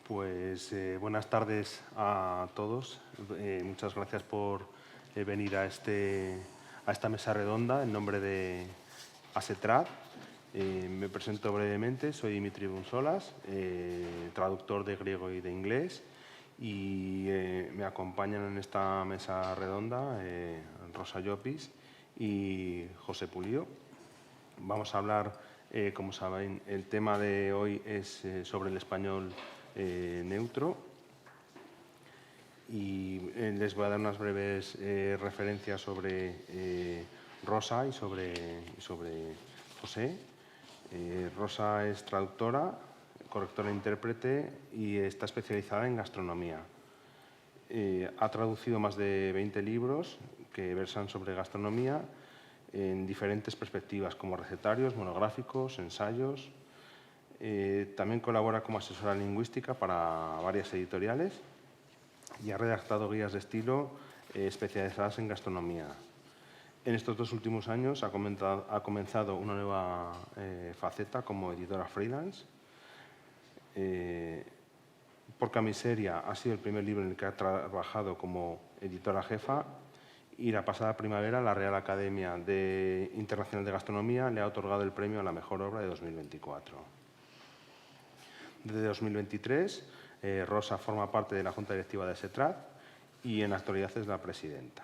Pues buenas tardes a todos. Muchas gracias por venir a esta mesa redonda en nombre de ASETRAD. Me presento brevemente, soy Dimitri Bunsolas, traductor de griego y de inglés, y me acompañan en esta mesa redonda Rosa Llopis y José Pulido. Vamos a hablar, como saben, el tema de hoy es sobre el español neutro, y les voy a dar unas breves referencias sobre Rosa y sobre José. Rosa es traductora, correctora e intérprete y está especializada en gastronomía. Ha traducido más de 20 libros que versan sobre gastronomía en diferentes perspectivas, como recetarios, monográficos, ensayos. También colabora como asesora lingüística para varias editoriales y ha redactado guías de estilo especializadas en gastronomía. En estos 2 últimos años ha comenzado una nueva faceta como editora freelance. Porca Miseria ha sido el primer libro en el que ha trabajado como editora jefa, y la pasada primavera la Real Academia Internacional de Gastronomía le ha otorgado el premio a la mejor obra de 2024. Desde 2023, Rosa forma parte de la Junta Directiva de ASETRAD y en la actualidad es la presidenta.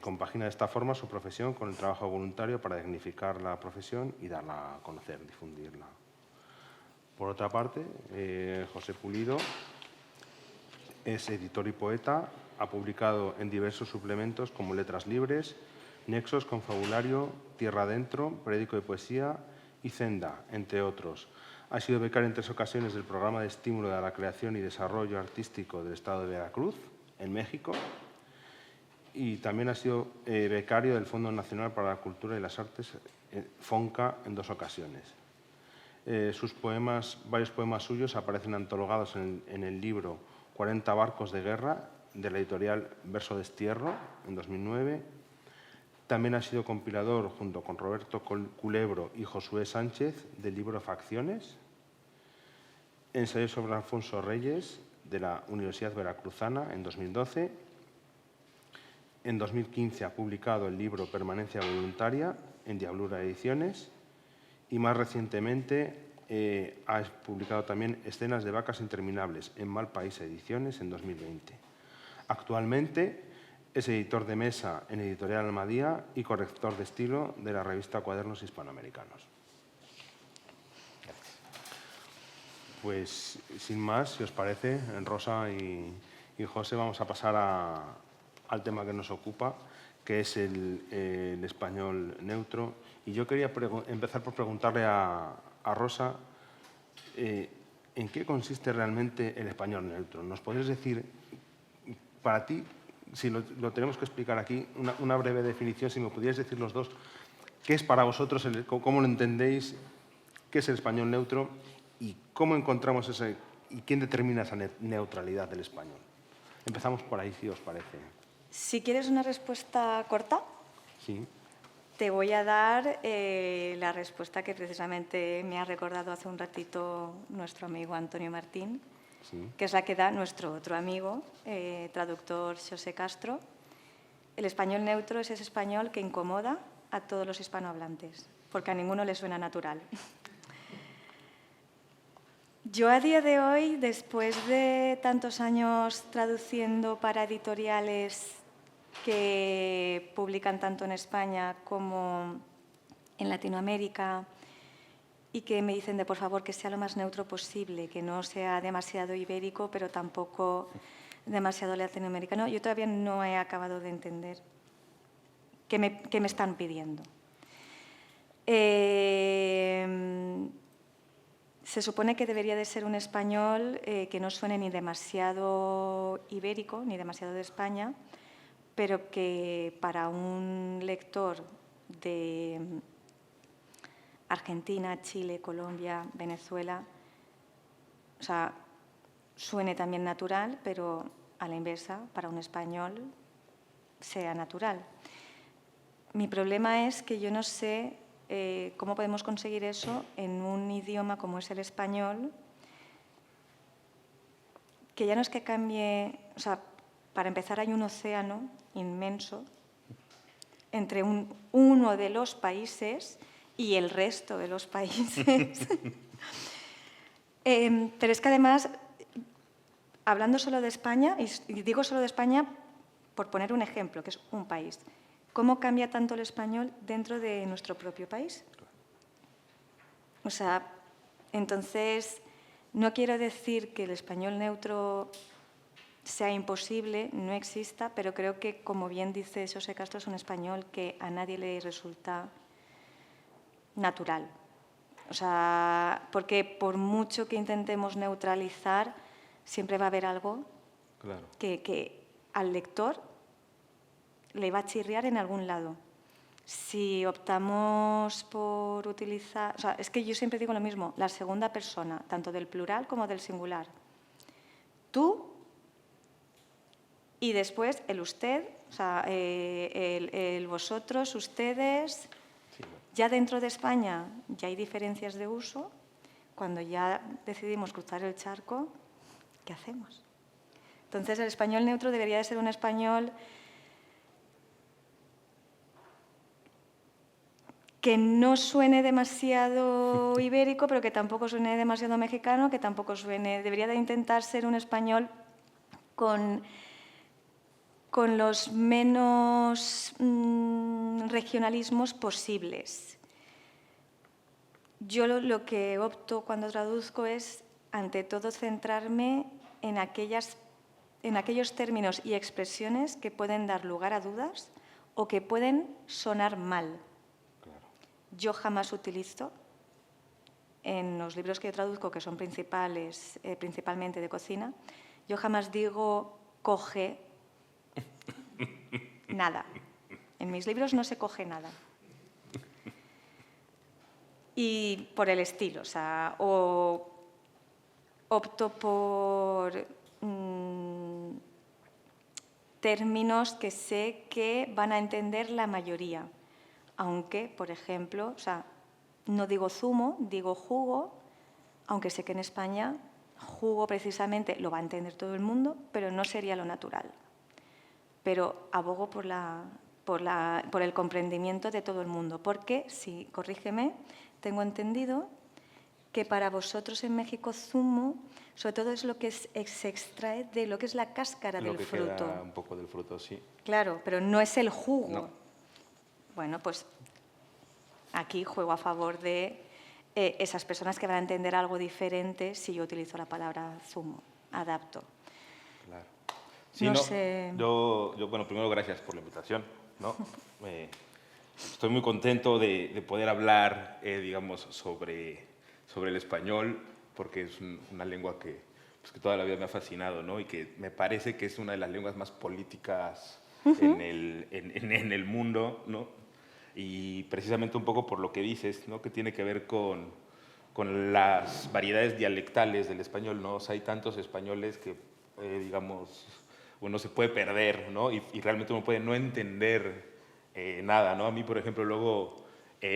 Compagina de esta forma su profesión con el trabajo voluntario para dignificar la profesión y darla a conocer, difundirla. Por otra parte, José Pulido es editor y poeta. Ha publicado en diversos suplementos como Letras Libres, Nexos, Confabulario, Tierra Adentro, Periódico de Poesía y Zenda, entre otros. Ha sido becario en 3 ocasiones del Programa de Estímulo de la Creación y Desarrollo Artístico del Estado de Veracruz, en México, y también ha sido becario del Fondo Nacional para la Cultura y las Artes, FONCA, en 2 ocasiones. Varios poemas suyos aparecen antologados en el libro 40 barcos de guerra, de la editorial Verso Destierro, en 2009. También ha sido compilador, junto con Roberto Culebro y Josué Sánchez, del libro Facciones. Ensayo sobre Alfonso Reyes, de la Universidad Veracruzana, en 2012. En 2015 ha publicado el libro Permanencia Voluntaria, en Diablura Ediciones. Y más recientemente ha publicado también Escenas de vacas interminables, en Malpaís Ediciones, en 2020. Actualmente es editor de mesa en Editorial Almadía y corrector de estilo de la revista Cuadernos Hispanoamericanos. Gracias. Pues, sin más, si os parece, Rosa y José, vamos a pasar al tema que nos ocupa, que es el español neutro. Y yo quería empezar por preguntarle a Rosa en qué consiste realmente el español neutro. ¿Nos podrías decir, para ti, si lo tenemos que explicar aquí, una breve definición, si me pudierais decir los dos, qué es para vosotros, cómo lo entendéis, qué es el español neutro y cómo encontramos y quién determina esa neutralidad del español? Empezamos por ahí, si os parece. Si quieres una respuesta corta, Sí. Te voy a dar la respuesta que precisamente me ha recordado hace un ratito nuestro amigo Antonio Martín, Sí. que es la que da nuestro otro amigo, traductor Xosé Castro. El español neutro es ese español que incomoda a todos los hispanohablantes, porque a ninguno le suena natural. Yo a día de hoy, después de tantos años traduciendo para editoriales que publican tanto en España como en Latinoamérica y que me dicen de por favor que sea lo más neutro posible, que no sea demasiado ibérico, pero tampoco demasiado latinoamericano, yo todavía no he acabado de entender qué me están pidiendo. Se supone que debería de ser un español que no suene ni demasiado ibérico, ni demasiado de España, pero que para un lector de Argentina, Chile, Colombia, Venezuela, o sea, suene también natural, pero a la inversa, para un español, sea natural. Mi problema es que yo no sé cómo podemos conseguir eso en un idioma como es el español, que ya no es que cambie, o sea, para empezar hay un océano inmenso entre uno de los países y el resto de los países. Pero es que además, hablando solo de España, y digo solo de España por poner un ejemplo, que es un país, ¿cómo cambia tanto el español dentro de nuestro propio país? O sea, entonces, no quiero decir que el español neutro sea imposible, no exista, pero creo que, como bien dice Xosé Castro, es un español que a nadie le resulta natural. O sea, porque por mucho que intentemos neutralizar, siempre va a haber algo que al lector le va a chirriar en algún lado. Si optamos por utilizar... O sea, es que yo siempre digo lo mismo, la segunda persona, tanto del plural como del singular. Tú y después el usted, o sea, el vosotros, ustedes. Ya dentro de España ya hay diferencias de uso. Cuando ya decidimos cruzar el charco, ¿qué hacemos? Entonces, el español neutro debería de ser un español que no suene demasiado ibérico, pero que tampoco suene demasiado mexicano, que tampoco suene... Debería de intentar ser un español con los menos regionalismos posibles. Yo lo que opto cuando traduzco es, ante todo, centrarme en aquellos términos y expresiones que pueden dar lugar a dudas o que pueden sonar mal. Claro. Yo jamás utilizo, en los libros que yo traduzco, que son principalmente de cocina, yo jamás digo coge nada. En mis libros no se coge nada. Y por el estilo, o sea, o opto por términos que sé que van a entender la mayoría. Aunque, por ejemplo, o sea, no digo zumo, digo jugo, aunque sé que en España jugo precisamente lo va a entender todo el mundo, pero no sería lo natural. Pero abogo por el comprendimiento de todo el mundo, porque, sí, corrígeme, tengo entendido que para vosotros en México zumo, sobre todo es lo que se extrae de lo que es la cáscara del fruto. Lo que queda un poco del fruto, sí. Claro, pero no es el jugo. No. Bueno, pues aquí juego a favor de esas personas que van a entender algo diferente si yo utilizo la palabra zumo, adapto. Claro. Sí, no sé... Yo, bueno, primero gracias por la invitación, ¿no? Estoy muy contento de poder hablar, digamos, sobre el español, porque es una lengua que toda la vida me ha fascinado, ¿no? Y que me parece que es una de las lenguas más políticas en el mundo, ¿no? Y precisamente un poco por lo que dices, ¿no? Que tiene que ver con las variedades dialectales del español, ¿no? O sea, hay tantos españoles que, digamos, uno se puede perder, ¿no? Y realmente uno puede no entender nada, ¿no? A mí, por ejemplo, luego,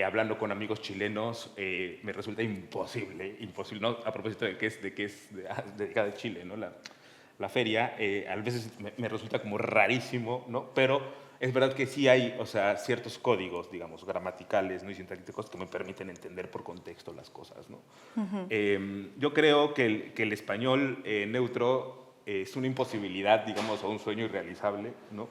hablando con amigos chilenos, me resulta imposible, ¿no? A propósito de que es dedicada a Chile, ¿no? La feria, a veces me resulta como rarísimo, ¿no? Pero es verdad que sí hay, o sea, ciertos códigos, digamos, gramaticales, ¿no? Y sintácticos que me permiten entender por contexto las cosas, ¿no? Yo creo que el español neutro es una imposibilidad, digamos, o un sueño irrealizable, ¿no?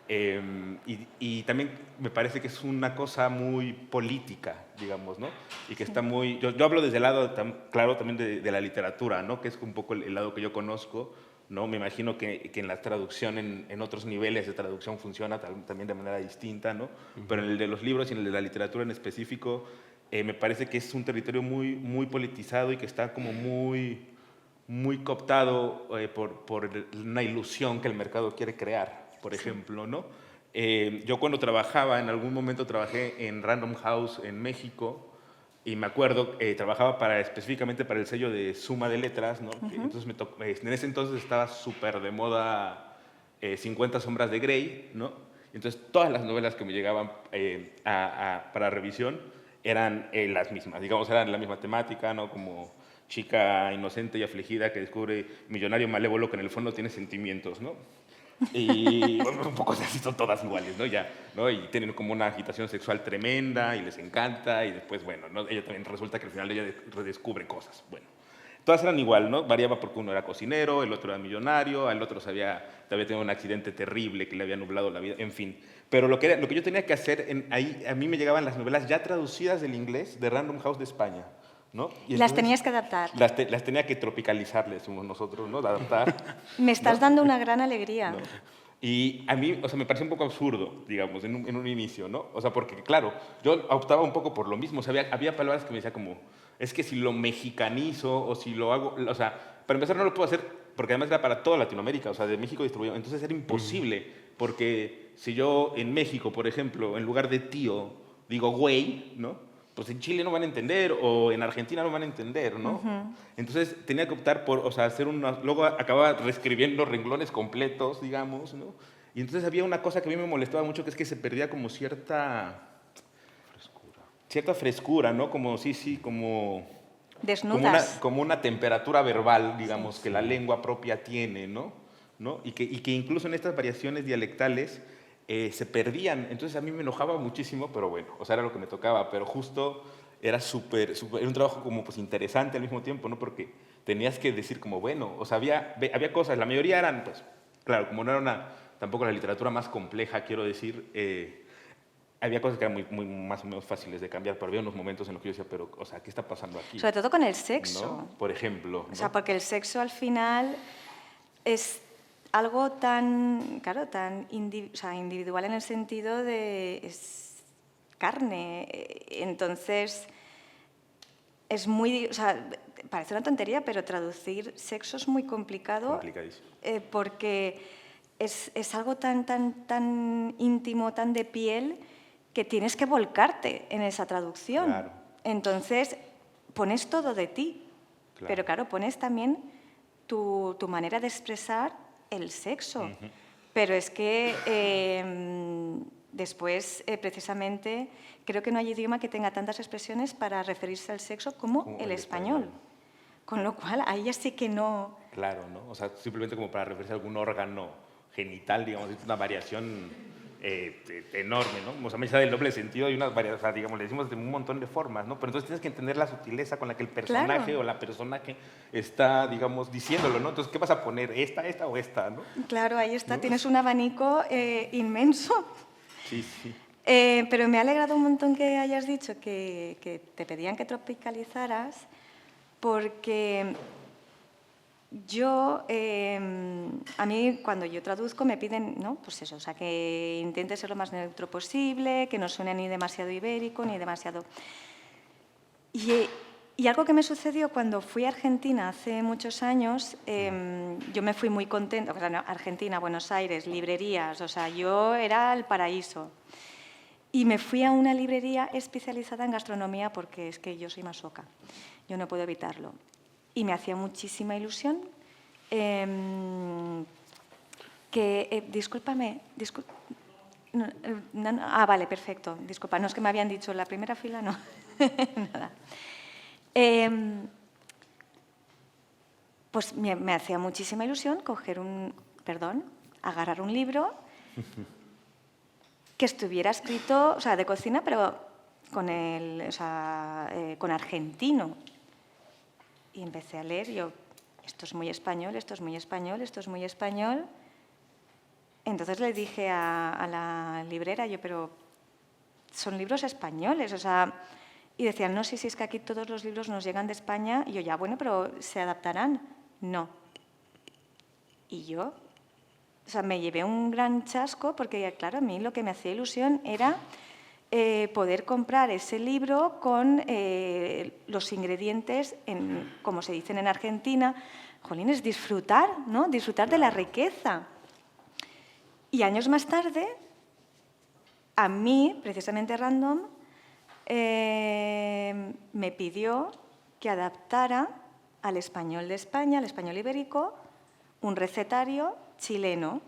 Y también me parece que es una cosa muy política, digamos, ¿no? Y que está muy... Yo hablo desde el lado, claro, también de la literatura, ¿no? Que es un poco el lado que yo conozco, ¿no? Me imagino que en la traducción, en otros niveles de traducción funciona también de manera distinta, ¿no? Pero en el de los libros y en el de la literatura en específico, me parece que es un territorio muy, muy politizado y que está como muy cooptado por una ilusión que el mercado quiere crear, por ejemplo, ¿no? Yo cuando trabajaba, en algún momento trabajé en Random House en México, y me acuerdo, trabajaba específicamente para el sello de Suma de Letras, ¿no? Entonces en ese entonces estaba súper de moda 50 sombras de Grey, ¿no? Entonces todas las novelas que me llegaban para revisión eran las mismas, digamos, eran la misma temática, ¿no? Como chica inocente y afligida que descubre millonario malévolo que en el fondo tiene sentimientos, ¿no? Y bueno, un poco así son todas iguales, ¿no? Ya, ¿no? Y tienen como una agitación sexual tremenda y les encanta y después, bueno, ¿no? Ella también resulta que al final ella redescubre cosas, bueno. Todas eran igual, ¿no? Variaba porque uno era cocinero, el otro era millonario, el otro había tenido un accidente terrible que le había nublado la vida, en fin. Pero lo que yo tenía que hacer, ahí a mí me llegaban las novelas ya traducidas del inglés de Random House de España, ¿no? Y Las tenías que adaptar. Las tenía que tropicalizar, le decimos nosotros, ¿no? De adaptar. Me estás dando una gran alegría. ¿No? Y a mí, o sea, me pareció un poco absurdo, digamos, en un inicio, ¿no? O sea, porque, claro, yo optaba un poco por lo mismo. O sea, había palabras que me decía como, es que si lo mexicanizo o si lo hago, o sea, para empezar no lo puedo hacer porque además era para toda Latinoamérica, o sea, de México distribuido. Entonces era imposible, porque si yo en México, por ejemplo, en lugar de tío, digo güey, ¿no? Pues en Chile no van a entender o en Argentina no van a entender, ¿no? Entonces tenía que optar por, o sea, hacer una... Luego acababa reescribiendo renglones completos, digamos, ¿no? Y entonces había una cosa que a mí me molestaba mucho, que es que se perdía como cierta frescura, ¿no? Como, sí, como... Desnudas. Como una temperatura verbal, digamos, que la lengua propia tiene, ¿no? Y que incluso en estas variaciones dialectales se perdían. Entonces a mí me enojaba muchísimo, pero bueno, o sea, era lo que me tocaba. Pero justo era era un trabajo como pues interesante al mismo tiempo, ¿no? Porque tenías que decir como, bueno, o sea, había cosas, la mayoría eran, pues, claro, como no era tampoco la literatura más compleja, quiero decir, había cosas que eran muy más o menos fáciles de cambiar, pero había unos momentos en los que yo decía, pero, o sea, ¿qué está pasando aquí? Sobre todo con el sexo. ¿No? Por ejemplo. O sea, porque el sexo al final es algo tan, claro, tan individual en el sentido de es carne. Entonces, es muy, o sea, parece una tontería, pero traducir sexo es muy complicado. Complicadísimo. Porque es algo tan íntimo, tan de piel, que tienes que volcarte en esa traducción. Claro. Entonces, pones todo de ti, Claro. pero claro, pones también tu manera de expresar el sexo. Pero es que después, precisamente, creo que no hay idioma que tenga tantas expresiones para referirse al sexo como el español. Con lo cual, ahí ya sí que no... Claro, ¿no? O sea, simplemente como para referirse a algún órgano genital, digamos, es una variación enorme, ¿no? O sea, me del doble sentido y unas variaciones, o sea, digamos, le decimos de un montón de formas, ¿no? Pero entonces tienes que entender la sutileza con la que el personaje Claro. o la personaje está, digamos, diciéndolo, ¿no? Entonces, ¿qué vas a poner? ¿Esta o esta, no? Claro, ahí está, tienes un abanico inmenso. Sí. Pero me ha alegrado un montón que hayas dicho que te pedían que tropicalizaras, porque yo, a mí cuando yo traduzco me piden, ¿no? Pues eso, o sea, que intente ser lo más neutro posible, que no suene ni demasiado ibérico ni demasiado... Y algo que me sucedió cuando fui a Argentina hace muchos años, yo me fui muy contenta, o sea, no, Argentina, Buenos Aires, librerías, o sea, yo era el paraíso. Y me fui a una librería especializada en gastronomía porque es que yo soy masoca, yo no puedo evitarlo. Y me hacía muchísima ilusión discúlpame, vale, perfecto, disculpa, no es que me habían dicho en la primera fila, no, nada. Pues me hacía muchísima ilusión agarrar un libro que estuviera escrito, o sea, de cocina, pero con argentino. Y empecé a leer, yo, esto es muy español, esto es muy español, esto es muy español. Entonces le dije a la librera, pero son libros españoles, o sea... Y decían, no, sí, es que aquí todos los libros nos llegan de España. Y yo, ya, bueno, pero ¿se adaptarán? No. Y yo, o sea, me llevé un gran chasco porque, claro, a mí lo que me hacía ilusión era poder comprar ese libro con los ingredientes, como se dicen en Argentina, jolines, disfrutar, ¿no? Disfrutar de la riqueza. Y años más tarde, a mí, precisamente Random, me pidió que adaptara al español de España, al español ibérico, un recetario chileno.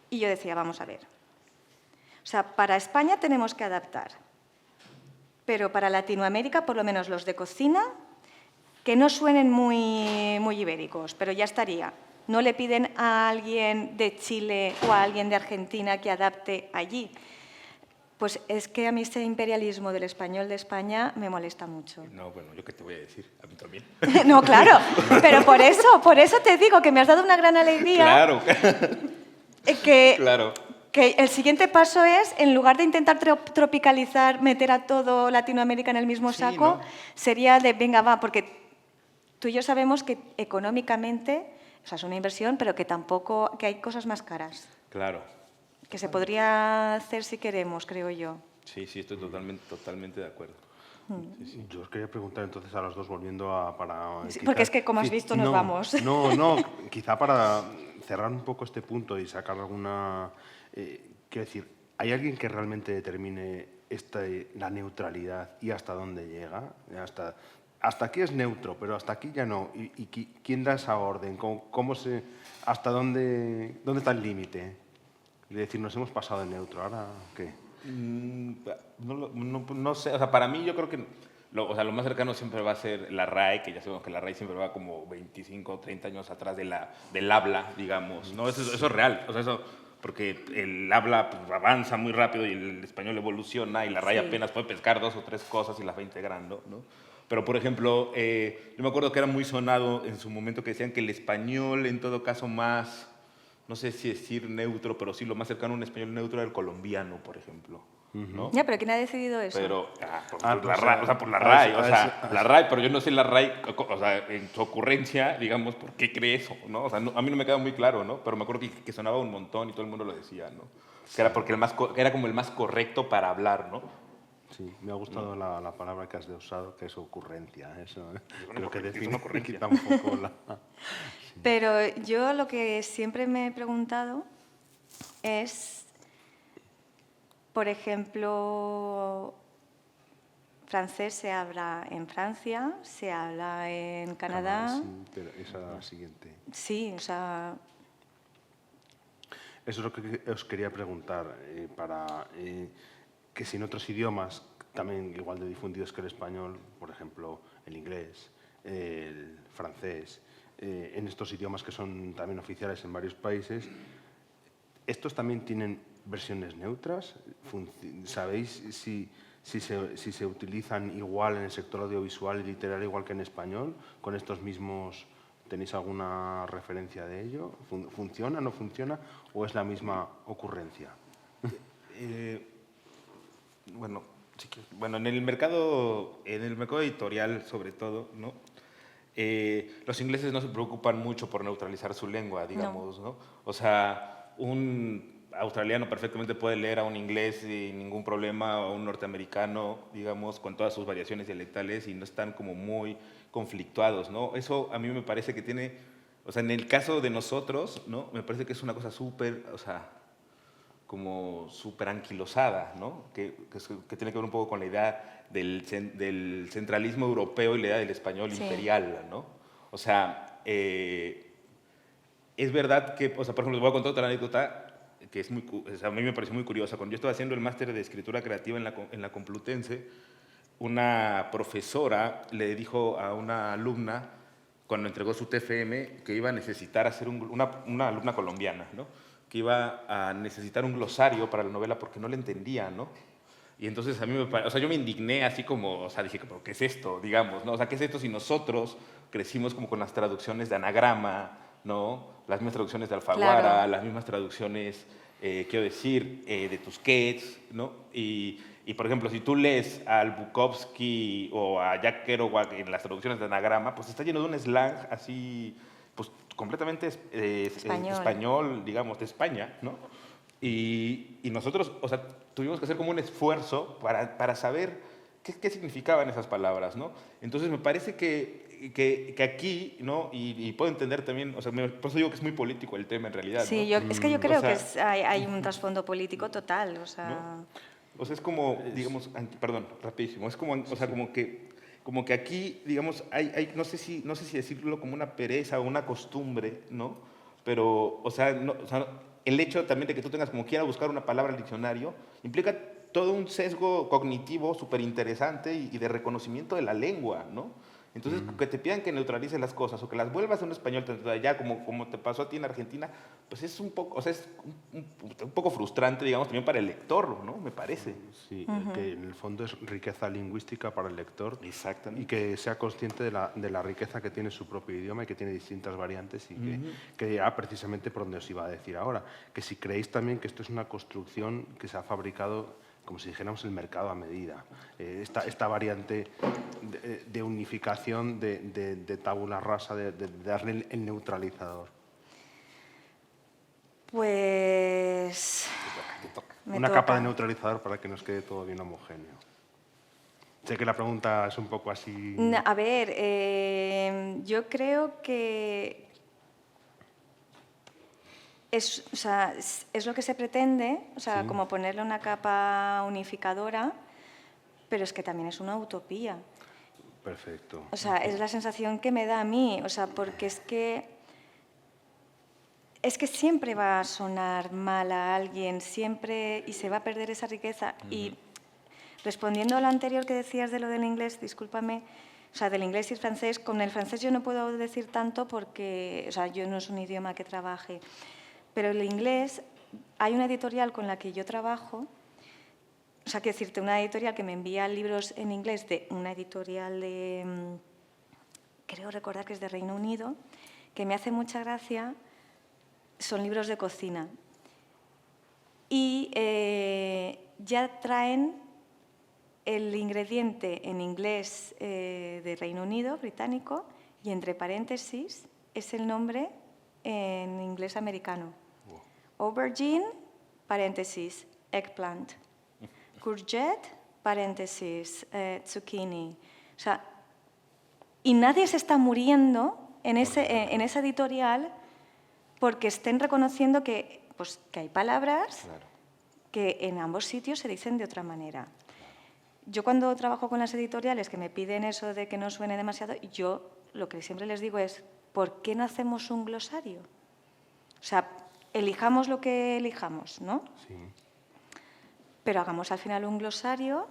Y yo decía, vamos a ver, o sea, para España tenemos que adaptar, pero para Latinoamérica, por lo menos los de cocina, que no suenen muy, muy ibéricos, pero ya estaría. No le piden a alguien de Chile o a alguien de Argentina que adapte allí. Pues es que a mí ese imperialismo del español de España me molesta mucho. No, bueno, ¿yo qué te voy a decir? A mí también. No, claro, pero por eso te digo que me has dado una gran alegría. Claro, Que, claro. que el siguiente paso es, en lugar de intentar tropicalizar, meter a todo Latinoamérica en el mismo Sí, saco, ¿no? sería de, venga, va, porque tú y yo sabemos que económicamente, o sea, es una inversión, pero que tampoco, que hay cosas más caras, Claro. que se podría hacer si queremos, creo yo. Sí, sí, estoy totalmente de acuerdo. Yo os quería preguntar entonces a los dos, volviendo a... Sí, porque es que, como has visto, nos vamos. No, quizá para cerrar un poco este punto y sacar alguna... quiero decir, ¿hay alguien que realmente determine la neutralidad y hasta dónde llega? Hasta aquí es neutro, pero hasta aquí ya no. ¿Y quién da esa orden? ¿Hasta dónde está el límite? Es decir, nos hemos pasado de neutro, ¿ahora qué? No sé, o sea, para mí yo creo que o sea, lo más cercano siempre va a ser la RAE, que ya sabemos que la RAE siempre va como 25 o 30 años atrás del habla, digamos, ¿no? Eso es real, o sea, eso, porque el habla pues, avanza muy rápido y el español evoluciona y la RAE Sí. apenas puede pescar 2 o 3 cosas y las va integrando, ¿no? Pero, por ejemplo, yo me acuerdo que era muy sonado en su momento que decían que el español, en todo caso, más, no sé si decir neutro, pero sí lo más cercano a un español neutro era el colombiano, por ejemplo, ¿no? Ya, pero ¿quién ha decidido eso? Pero, Ah, por la pues, RAE, o sea, por la a RAE, eso- o a sea, eso- a la eso. RAE, pero yo no sé la RAE, o sea, en su ocurrencia, digamos, ¿por qué cree eso, no? O sea, a mí no me queda muy claro, ¿no? Pero me acuerdo que sonaba un montón y todo el mundo lo decía, ¿no? Que era porque era como el más correcto para hablar, ¿no? Sí, me ha gustado la palabra que has usado, que es ocurrencia. Eso, creo que ocurrencia, es define una ocurrencia. quita un poco la... Pero yo lo que siempre me he preguntado es, por ejemplo, francés se habla en Francia, se habla en Canadá. Sí, pero esa siguiente. Sí, o sea, Eso es lo que os quería preguntar, que si en otros idiomas, también igual de difundidos que el español, por ejemplo, el inglés, el francés, en estos idiomas que son también oficiales en varios países, ¿estos también tienen versiones neutras? ¿Sabéis si se utilizan igual en el sector audiovisual y literario igual que en español, con estos mismos... ¿Tenéis alguna referencia de ello? ¿Funciona, no funciona o es la misma ocurrencia? Bueno, sí bueno, en el mercado editorial, sobre todo, ¿no? Los ingleses no se preocupan mucho por neutralizar su lengua, digamos, ¿no? O sea, un australiano perfectamente puede leer a un inglés sin ningún problema, o a un norteamericano, digamos, con todas sus variaciones dialectales y no están como muy conflictuados, ¿no? Eso a mí me parece que tiene, o sea, en el caso de nosotros, ¿no? Me parece que es una cosa súper, o sea, como súper anquilosada, ¿no? Que tiene que ver un poco con la idea del centralismo europeo y la idea del español Sí. imperial, ¿no? O sea, es verdad que, o sea, por ejemplo, les voy a contar otra anécdota que es o sea, a mí me pareció muy curiosa. Cuando yo estaba haciendo el máster de escritura creativa en la Complutense, una profesora le dijo a una alumna, cuando entregó su TFM, que iba a necesitar hacer una alumna colombiana, ¿no? Que iba a necesitar un glosario para la novela porque no le entendía, ¿no? Y entonces a mí o sea, yo me indigné así como, o sea, dije, ¿pero qué es esto? Digamos, ¿no? O sea, ¿qué es esto si nosotros crecimos como con las traducciones de Anagrama, ¿no? Las mismas traducciones de Alfaguara, Claro. las mismas traducciones, quiero decir, de Tusquets, ¿no? Y, por ejemplo, si tú lees al Bukowski o a Jack Kerouac en las traducciones de Anagrama, pues está lleno de un slang así, pues completamente español, digamos, de España, ¿no? Y nosotros, o sea, tuvimos que hacer como un esfuerzo para saber qué significaban esas palabras, ¿no? Entonces me parece que aquí, ¿no? Y puedo entender también, o sea, por eso digo que es muy político el tema en realidad, ¿no? sí, es que yo O creo sea, que hay un trasfondo político total, o sea... ¿no? O sea, es como, digamos, perdón, rapidísimo, es como, o sea, como que aquí, digamos, no sé si decirlo como una pereza o una costumbre, ¿no? Pero, o sea, el hecho también de que tú tengas como quiera buscar una palabra al diccionario implica todo un sesgo cognitivo súper interesante y de reconocimiento de la lengua, ¿no? Entonces, que te pidan que neutralices las cosas o que las vuelvas a un español tanto de allá como te pasó a ti en Argentina, pues es un poco, o sea, es un poco frustrante, digamos, también para el lector, ¿no? Me parece. Sí, que en el fondo es riqueza lingüística para el lector. Exactamente. Y que sea consciente de la riqueza que tiene su propio idioma y que tiene distintas variantes y que era precisamente por donde os iba a decir ahora. Que si creéis también que esto es una construcción que se ha fabricado, como si dijéramos, el mercado a medida. Esta variante de unificación, de tabula rasa, de darle el neutralizador. Pues... Una capa de neutralizador para que nos quede todo bien homogéneo. Sé que la pregunta es un poco así... A ver, yo creo que es lo que se pretende, o sea, Sí. como ponerle una capa unificadora, pero es que también es una utopía. Perfecto. O sea, es la sensación que me da a mí, o sea, porque es que siempre va a sonar mal a alguien, siempre, y se va a perder esa riqueza. Y respondiendo a lo anterior que decías de lo del inglés, discúlpame, o sea, del inglés y el francés, con el francés yo no puedo decir tanto porque, o sea, yo no es un idioma que trabaje, pero el inglés, hay una editorial con la que yo trabajo, o sea, quiero decirte, una editorial que me envía libros en inglés de una editorial de, creo recordar que es de Reino Unido, que me hace mucha gracia. Son libros de cocina y ya traen el ingrediente en inglés de Reino Unido, británico, y entre paréntesis es el nombre en inglés americano. Aubergine, paréntesis, eggplant. Courgette, paréntesis, zucchini. O sea, y nadie se está muriendo en esa editorial porque estén reconociendo que hay palabras que en ambos sitios se dicen de otra manera. Yo cuando trabajo con las editoriales que me piden eso de que no suene demasiado, yo lo que siempre les digo es, ¿por qué no hacemos un glosario? O sea, elijamos lo que elijamos, ¿no? Sí. Pero hagamos al final un glosario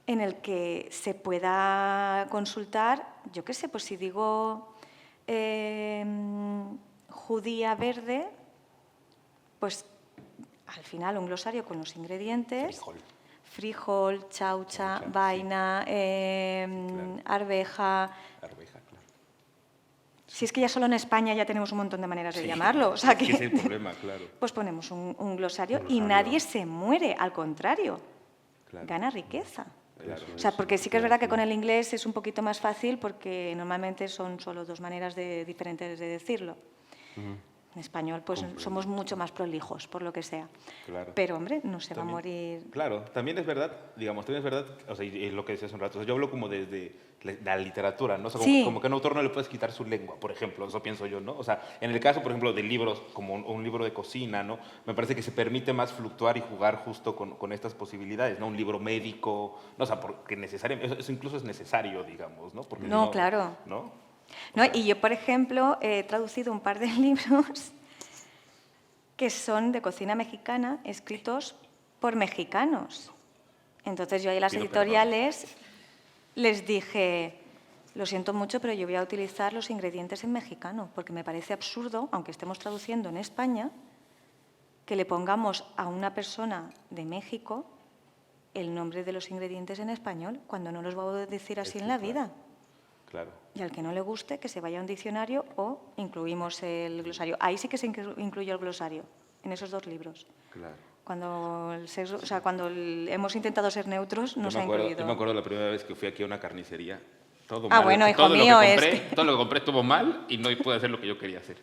en el que se pueda consultar, yo qué sé, pues si digo judía verde, pues al final un glosario con los ingredientes. Frijol, chaucha, vaina, arveja. Arveja, claro. Si es que ya solo en España ya tenemos un montón de maneras de llamarlo. O sea, es que es el problema, claro. Pues ponemos un glosario y nadie se muere, al contrario, gana riqueza. Claro. O sea, porque sí que es verdad que con el inglés es un poquito más fácil porque normalmente son solo dos maneras diferentes de decirlo. En español pues somos mucho más prolijos, por lo que sea. Claro. Pero, hombre, no se va a morir. Claro, también es verdad, digamos, también es verdad, o sea, y es lo que decía hace un rato, o sea, yo hablo como desde la literatura, ¿no? O sea, como que a un autor no le puedes quitar su lengua, por ejemplo, eso pienso yo, ¿no? O sea, en el caso, por ejemplo, de libros, como un libro de cocina, ¿no? Me parece que se permite más fluctuar y jugar justo con estas posibilidades, ¿no? Un libro médico, ¿no? O sea, porque necesariamente, eso incluso es necesario, digamos, ¿no? Porque No, claro. ¿no? No, y yo, por ejemplo, he traducido un par de libros que son de cocina mexicana, escritos por mexicanos. Entonces yo ahí a las editoriales les dije, lo siento mucho, pero yo voy a utilizar los ingredientes en mexicano, porque me parece absurdo, aunque estemos traduciendo en España, que le pongamos a una persona de México el nombre de los ingredientes en español, cuando no los va a decir así en la vida. Claro. Y al que no le guste, que se vaya a un diccionario o incluimos el glosario. Ahí sí que se incluyó el glosario, en esos dos libros. Claro. Cuando, cuando hemos intentado ser neutros, no se ha incluido. Yo me acuerdo la primera vez que fui aquí a una carnicería. Todo mal. Bueno, hijo mío, todo lo que compré estuvo mal y no pude hacer lo que yo quería hacer.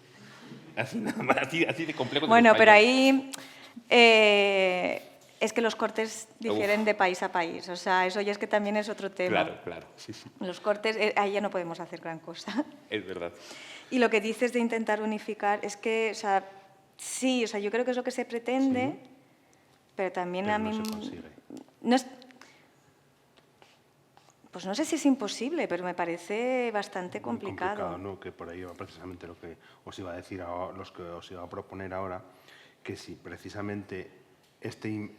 Así nada más, así de complejo. Bueno, pero ahí es que los cortes difieren de país a país. O sea, eso ya es que también es otro tema. Claro. Sí. Los cortes, ahí ya no podemos hacer gran cosa. Es verdad. Y lo que dices de intentar unificar es que, o sea, sí, o sea, yo creo que es lo que se pretende, pero también a mí... No se consigue. No es, pues no sé si es imposible, pero me parece bastante complicado. ¿No? Que por ahí va precisamente lo que os iba a decir, los que os iba a proponer ahora, que si precisamente este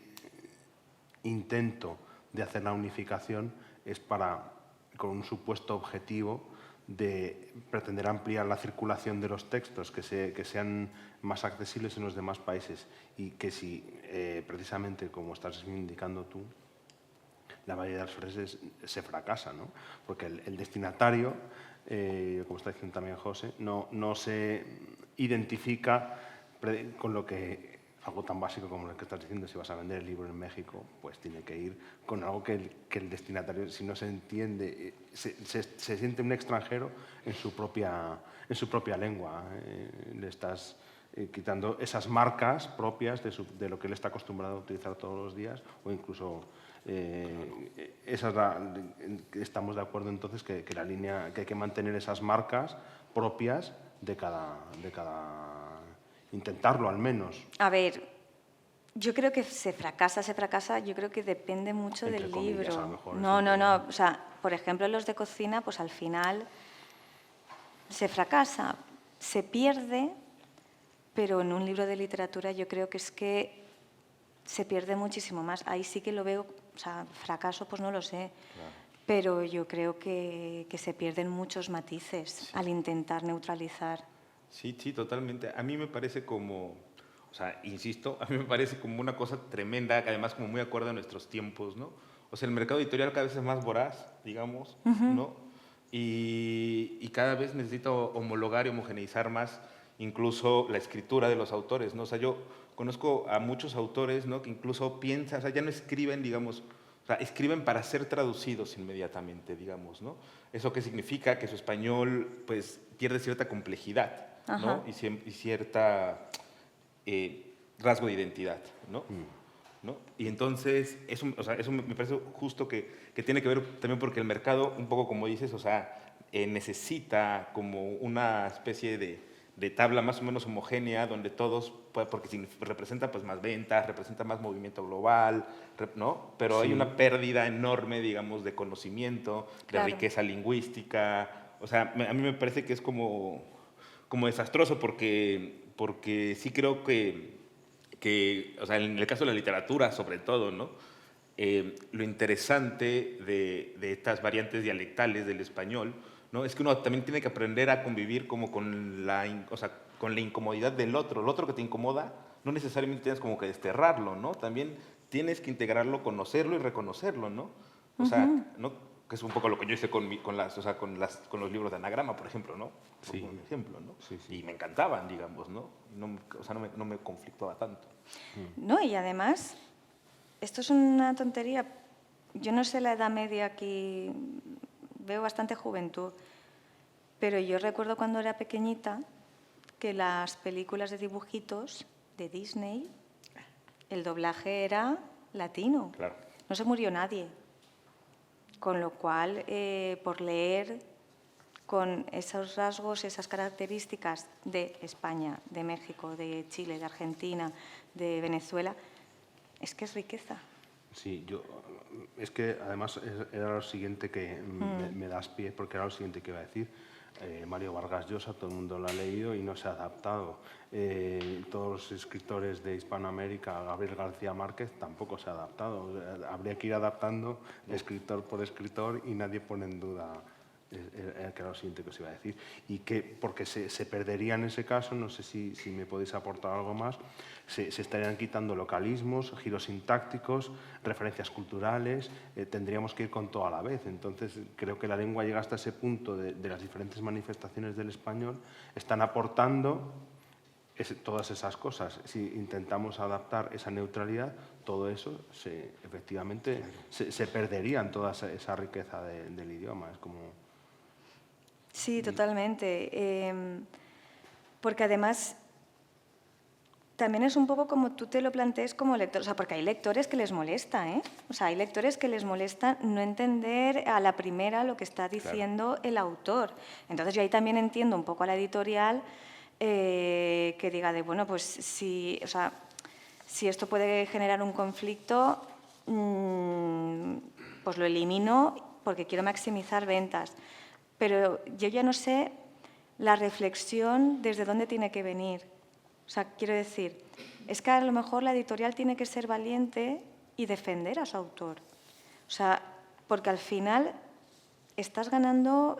intento de hacer la unificación es para con un supuesto objetivo de pretender ampliar la circulación de los textos, que sean más accesibles en los demás países, y que si, precisamente, como estás indicando tú, la mayoría de las veces se fracasa, ¿no? Porque el destinatario, como está diciendo también José, no se identifica con lo que, algo tan básico como lo que estás diciendo, si vas a vender el libro en México, pues tiene que ir con algo que el destinatario, si no se entiende, se siente un extranjero en su propia lengua. Le estás quitando esas marcas propias de lo que él está acostumbrado a utilizar todos los días, o incluso estamos de acuerdo entonces que la línea, que hay que mantener esas marcas propias de cada intentarlo al menos. A ver, yo creo que se fracasa, yo creo que depende mucho Entre del comillas, libro. a lo mejor, No, o sea, por ejemplo, los de cocina, pues al final se fracasa, se pierde, pero en un libro de literatura yo creo que es que se pierde muchísimo más. Ahí sí que lo veo, o sea, fracaso pues no lo sé, Claro. pero yo creo que se pierden muchos matices al intentar neutralizar. Sí, totalmente. A mí me parece como, o sea, insisto, a mí me parece como una cosa tremenda, que además como muy acorde a nuestros tiempos, ¿no? O sea, el mercado editorial cada vez es más voraz, digamos, ¿no? Y cada vez necesita homologar y homogeneizar más incluso la escritura de los autores, ¿no? O sea, yo conozco a muchos autores, ¿no? Que incluso piensan, o sea, ya no escriben, digamos, o sea, escriben para ser traducidos inmediatamente, digamos, ¿no? ¿Eso qué significa? Que su español, pues, pierde cierta complejidad, ¿no? Y cierta rasgo de identidad, ¿no? ¿No? Y entonces, eso, o sea, eso me parece justo que tiene que ver también porque el mercado, un poco como dices, o sea, necesita como una especie de tabla más o menos homogénea donde todos, porque representa pues más ventas, representa más movimiento global, ¿no? Pero Sí. hay una pérdida enorme, digamos, de conocimiento, Claro. de riqueza lingüística. O sea, a mí me parece que es como desastroso porque sí creo que, o sea, en el caso de la literatura sobre todo, ¿no? Lo interesante de estas variantes dialectales del español, ¿no? Es que uno también tiene que aprender a convivir como con o sea, con la incomodidad del otro. El otro que te incomoda, no necesariamente tienes como que desterrarlo, ¿no? También tienes que integrarlo, conocerlo y reconocerlo, ¿no? O sea, ¿no? Que es un poco lo que yo hice con los libros de anagrama, por ejemplo, ¿no? Sí. Por ejemplo, ¿no? Sí. Y me encantaban, digamos, ¿no? O sea, no me conflictuaba tanto. No, y además, esto es una tontería. Yo no sé la edad media aquí, veo bastante juventud, pero yo recuerdo cuando era pequeñita que las películas de dibujitos de Disney, el doblaje era latino. Claro. No se murió nadie. Con lo cual, por leer con esos rasgos, esas características de España, de México, de Chile, de Argentina, de Venezuela, es que es riqueza. Sí, es que además era lo siguiente que me das pie, porque era lo siguiente que iba a decir. Mario Vargas Llosa, todo el mundo lo ha leído y no se ha adaptado. Todos los escritores de Hispanoamérica, Gabriel García Márquez, tampoco se ha adaptado. Habría que ir adaptando escritor por escritor y nadie pone en duda que era lo siguiente que os iba a decir. Y que, porque se perdería en ese caso, no sé si me podéis aportar algo más, se estarían quitando localismos, giros sintácticos, referencias culturales, tendríamos que ir con todo a la vez. Entonces, creo que la lengua llega hasta ese punto de las diferentes manifestaciones del español, están aportando todas esas cosas. Si intentamos adaptar esa neutralidad, todo eso efectivamente se perdería en toda esa riqueza del idioma. Es como... Sí, totalmente. Porque además también es un poco como tú te lo plantees como lector, o sea, porque hay lectores que les molesta, ¿eh? O sea, hay lectores que les molesta no entender a la primera lo que está diciendo el autor. Entonces yo ahí también entiendo un poco a la editorial que diga de, bueno, pues si esto puede generar un conflicto, pues lo elimino porque quiero maximizar ventas. Pero yo ya no sé la reflexión desde dónde tiene que venir. O sea, quiero decir, es que a lo mejor la editorial tiene que ser valiente y defender a su autor. O sea, porque al final estás ganando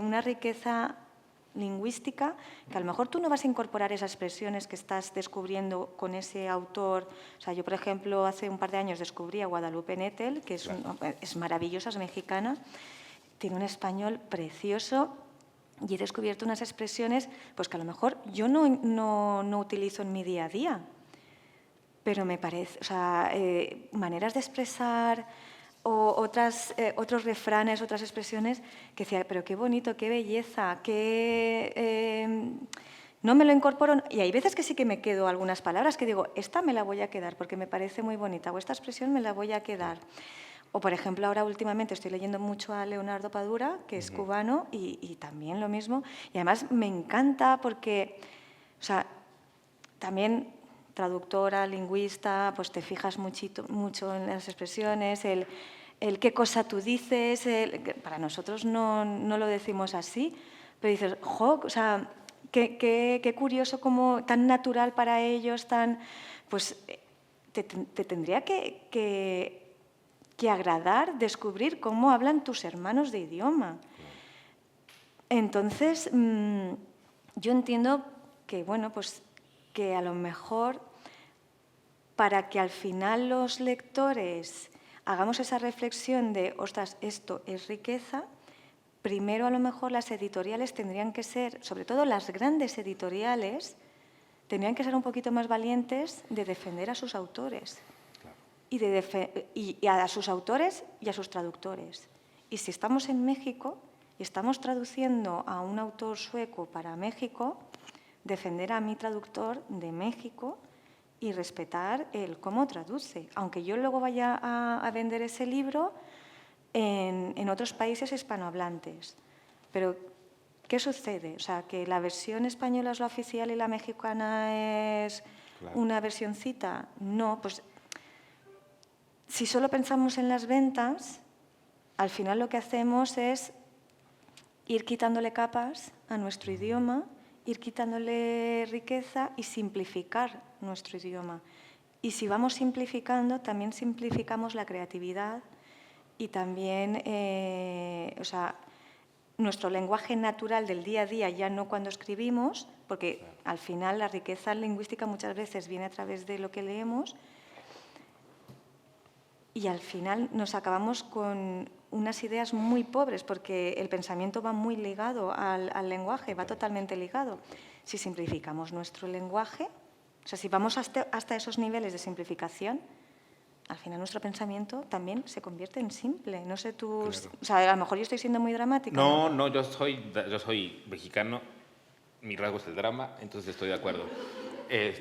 una riqueza lingüística que a lo mejor tú no vas a incorporar esas expresiones que estás descubriendo con ese autor. O sea, yo, por ejemplo, hace un par de años descubrí a Guadalupe Nettel, que es maravillosa, es mexicana, tiene un español precioso y he descubierto unas expresiones pues, que a lo mejor yo no utilizo en mi día a día, pero me parece, o sea, maneras de expresar o otros refranes, otras expresiones que decía, pero qué bonito, qué belleza, no me lo incorporo. Y hay veces que sí que me quedo algunas palabras que digo, esta me la voy a quedar porque me parece muy bonita, o esta expresión me la voy a quedar. O, por ejemplo, ahora últimamente estoy leyendo mucho a Leonardo Padura, que es cubano, y también lo mismo. Y además me encanta porque, o sea, también traductora, lingüista, pues te fijas mucho en las expresiones, el qué cosa tú dices. Para nosotros no lo decimos así, pero dices, jo, o sea, qué curioso, como tan natural para ellos, pues te tendría que agradar descubrir cómo hablan tus hermanos de idioma. Entonces, yo entiendo que, bueno, pues que a lo mejor para que al final los lectores hagamos esa reflexión de, ostras, esto es riqueza, primero a lo mejor las editoriales tendrían que ser, sobre todo las grandes editoriales, tendrían que ser un poquito más valientes de defender a sus autores. Y a sus autores y a sus traductores. Y si estamos en México y estamos traduciendo a un autor sueco para México, defender a mi traductor de México y respetar el cómo traduce, aunque yo luego vaya a vender ese libro en otros países hispanohablantes. Pero, ¿qué sucede? O sea, que la versión española es la oficial y la mexicana es una versioncita. No, pues si solo pensamos en las ventas, al final lo que hacemos es ir quitándole capas a nuestro idioma, ir quitándole riqueza y simplificar nuestro idioma. Y si vamos simplificando, también simplificamos la creatividad y también, o sea, nuestro lenguaje natural del día a día, ya no cuando escribimos, porque al final la riqueza lingüística muchas veces viene a través de lo que leemos, y al final nos acabamos con unas ideas muy pobres, porque el pensamiento va muy ligado al lenguaje, va totalmente ligado. Si simplificamos nuestro lenguaje, o sea, si vamos hasta esos niveles de simplificación, al final nuestro pensamiento también se convierte en simple. No sé tú, Claro. o sea, a lo mejor yo estoy siendo muy dramática. No, yo soy mexicano, mi rasgo es el drama, entonces estoy de acuerdo.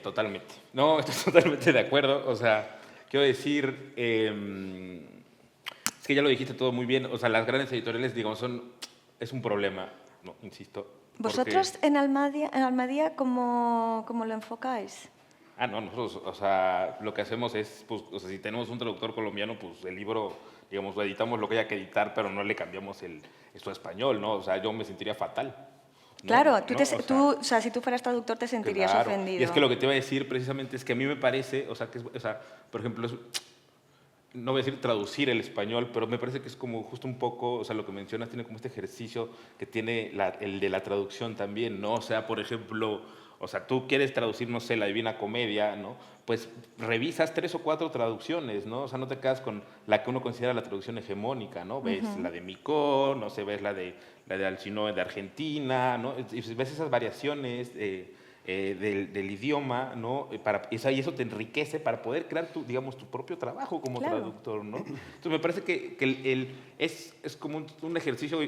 Totalmente. No, estoy totalmente de acuerdo. O sea, quiero decir, es que ya lo dijiste todo muy bien. O sea, las grandes editoriales, digamos, es un problema, no, insisto. ¿Vosotros en Almadía cómo lo enfocáis? No, nosotros, o sea, lo que hacemos es, pues, o sea, si tenemos un traductor colombiano, pues el libro, digamos, lo editamos lo que haya que editar, pero no le cambiamos esto a español, ¿no? O sea, yo me sentiría fatal. ¿no? Claro, ¿no? o sea, si tú fueras traductor te sentirías claro. ofendido. Y es que lo que te iba a decir precisamente es que a mí me parece, o sea, por ejemplo, no voy a decir traducir el español, pero me parece que es como justo un poco, o sea, lo que mencionas tiene como este ejercicio que tiene el de la traducción también, ¿no? O sea, por ejemplo, o sea, tú quieres traducir, no sé, la Divina Comedia, ¿no? Pues revisas 3 o 4 traducciones, ¿no? O sea, no te quedas con la que uno considera la traducción hegemónica, ¿no? Ves la de Micó, no sé, ves la de Alcinoe de Argentina, ¿no? Y ves esas variaciones del idioma, ¿no? Y eso te enriquece para poder crear tu propio trabajo como traductor, ¿no? Entonces me parece que es como un ejercicio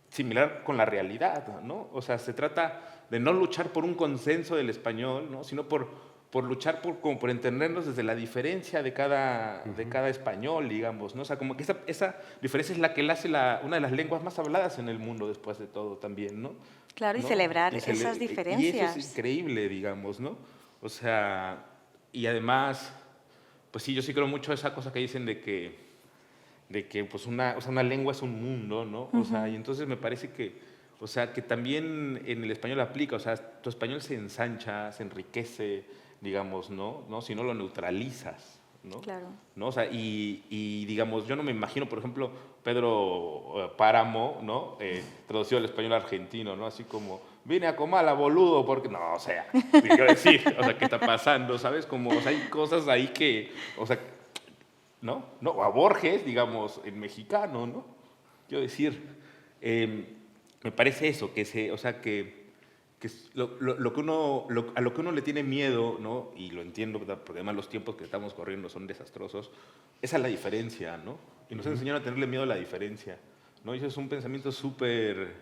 similar con la realidad, ¿no? O sea, se trata de no luchar por un consenso del español, ¿no? Sino por luchar por entendernos desde la diferencia de cada español, digamos, ¿no? O sea, como que esa diferencia es la que la hace una de las lenguas más habladas en el mundo después de todo también, ¿no? Claro, y ¿no? celebrar esas diferencias. Y eso es increíble, digamos, ¿no? O sea, y además, pues sí, yo sí creo mucho esa cosa que dicen de que pues una lengua es un mundo, ¿no? O sea, y entonces me parece o sea, que también en el español aplica, o sea, tu español se ensancha, se enriquece, digamos, ¿no? Si no lo neutralizas, ¿no? Claro. ¿No? O sea, y digamos, yo no me imagino, por ejemplo, Pedro Páramo, ¿no? Traducido al español argentino, ¿no? Así como, vine a Comala, boludo, porque... No, o sea, quiero decir, o sea, ¿qué está pasando? ¿Sabes? Como, o sea, hay cosas ahí que, o sea, ¿no? No, o a Borges, digamos, en mexicano, ¿no? Quiero decir, me parece eso, o sea, que lo que a lo que uno le tiene miedo, ¿no? Y lo entiendo, ¿verdad? Porque además los tiempos que estamos corriendo son desastrosos, esa es la diferencia, ¿no? Y nos enseñaron a tenerle miedo a la diferencia, ¿no? Y eso es un pensamiento súper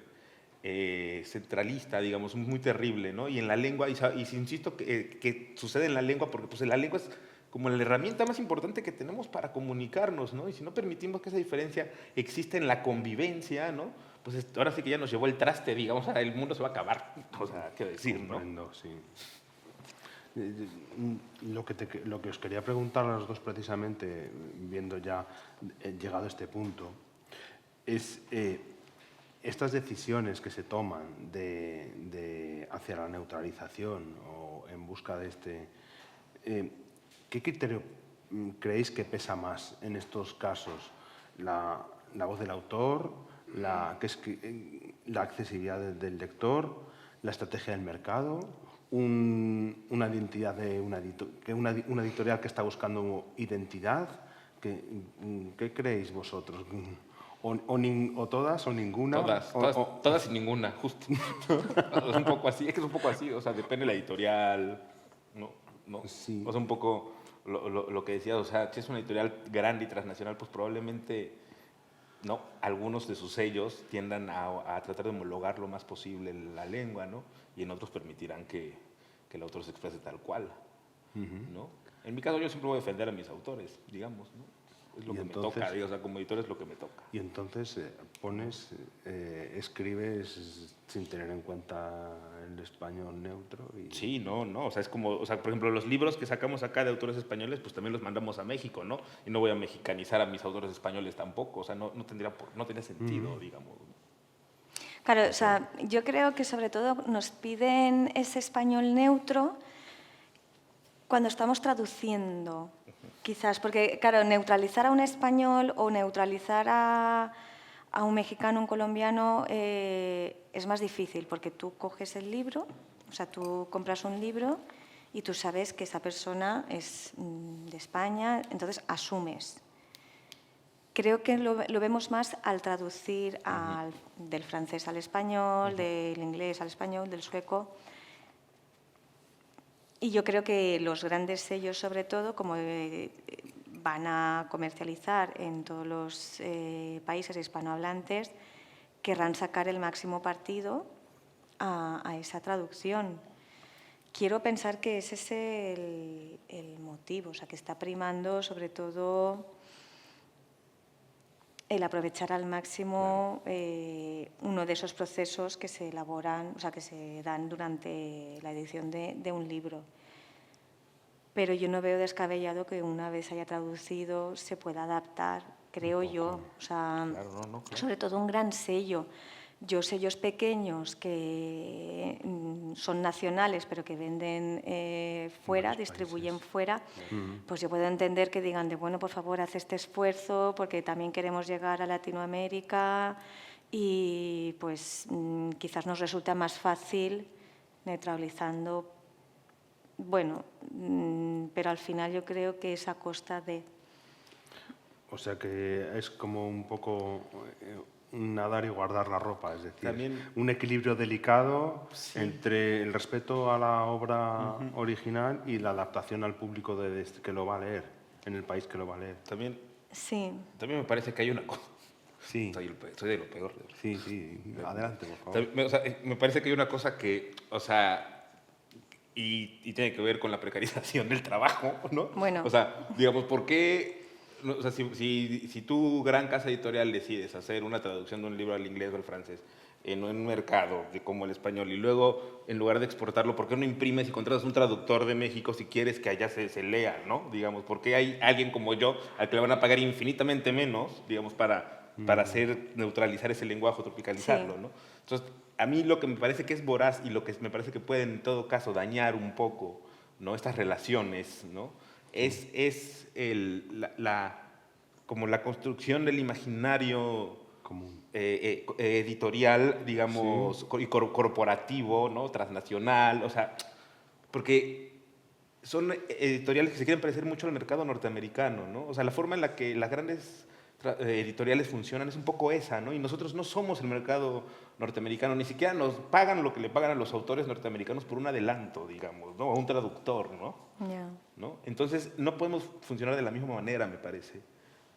centralista, digamos, muy terrible, ¿no? Y en la lengua, insisto que sucede en la lengua, porque pues la lengua es como la herramienta más importante que tenemos para comunicarnos, ¿no? Y si no permitimos que esa diferencia exista en la convivencia, ¿no? Pues ahora sí que ya nos llevó el traste, digamos, el mundo se va a acabar, o sea, qué decir, ¿no? Comprendo, sí. Lo que os quería preguntar a los dos precisamente, viendo ya llegado a este punto, es estas decisiones que se toman hacia la neutralización o en busca de ¿qué criterio creéis que pesa más en estos casos? ¿La voz del autor, la accesibilidad del lector, la estrategia del mercado, una identidad de una editorial que está buscando identidad? ¿Qué creéis vosotros? O todas o ninguna. Todas y ninguna, justo. Es un poco así, es que es un poco así, o sea, depende de la editorial, ¿no? Sí. O sea, un poco lo que decías, o sea, si es una editorial grande y transnacional, pues probablemente, ¿no? Algunos de sus sellos tiendan a tratar de homologar lo más posible la lengua, ¿no? Y en otros permitirán que el autor se exprese tal cual, ¿no? En mi caso yo siempre voy a defender a mis autores, digamos, ¿no? Es lo que me toca, o sea, como editor es lo que me toca. Y entonces escribes sin tener en cuenta el español neutro. Sí, no, o sea, es como, o sea, por ejemplo, los libros que sacamos acá de autores españoles, pues también los mandamos a México, ¿no? Y no voy a mexicanizar a mis autores españoles tampoco, o sea, no tendría sentido, digamos. Claro, o sea, yo creo que sobre todo nos piden ese español neutro cuando estamos traduciendo, quizás, porque, claro, neutralizar a un español o neutralizar a un mexicano, un colombiano, es más difícil, porque tú coges el libro, o sea, tú compras un libro y tú sabes que esa persona es de España, entonces asumes. Creo que lo vemos más al traducir del francés al español, del inglés al español, del sueco. Y yo creo que los grandes sellos, sobre todo, como van a comercializar en todos los países hispanohablantes, querrán sacar el máximo partido a esa traducción. Quiero pensar que ese es el motivo, o sea, que está primando sobre todo el aprovechar al máximo uno de esos procesos que se elaboran, o sea, que se dan durante la edición de un libro. Pero yo no veo descabellado que una vez haya traducido se pueda adaptar, creo yo. O sea, claro, claro. Sobre todo un gran sello. Yo sellos pequeños que son nacionales pero que venden fuera, distribuyen fuera, pues yo puedo entender que digan bueno, por favor, haz este esfuerzo porque también queremos llegar a Latinoamérica y pues quizás nos resulta más fácil neutralizando, bueno, pero al final yo creo que es a costa de... O sea que es como un poco... nadar y guardar la ropa, es decir, también, un equilibrio delicado entre el respeto a la obra original y la adaptación al público que lo va a leer, en el país que lo va a leer. También me parece que hay una cosa. Sí. Soy de lo peor. Sí, adelante, por favor. O sea, me parece que hay una cosa que, o sea, y tiene que ver con la precarización del trabajo, ¿no? Bueno. O sea, digamos, ¿por qué? O sea, si tu gran casa editorial decides hacer una traducción de un libro al inglés o al francés en un mercado como el español y luego, en lugar de exportarlo, ¿por qué no imprimes y contratas un traductor de México si quieres que allá se lea, ¿no? Digamos, ¿por qué hay alguien como yo al que le van a pagar infinitamente menos, digamos, para neutralizar ese lenguaje o tropicalizarlo, ¿no? Entonces, a mí lo que me parece que es voraz y lo que me parece que puede en todo caso dañar un poco, ¿no? Estas relaciones, ¿no? es como la construcción del imaginario Común. editorial, digamos, y corporativo, ¿no? Transnacional, o sea, porque son editoriales que se quieren parecer mucho al mercado norteamericano, ¿no? O sea, la forma en la que las grandes editoriales funcionan es un poco esa, ¿no? Y nosotros no somos el mercado norteamericano, ni siquiera nos pagan lo que le pagan a los autores norteamericanos por un adelanto, digamos, ¿no? O un traductor, ¿no? Ya. ¿No? Entonces, no podemos funcionar de la misma manera, me parece,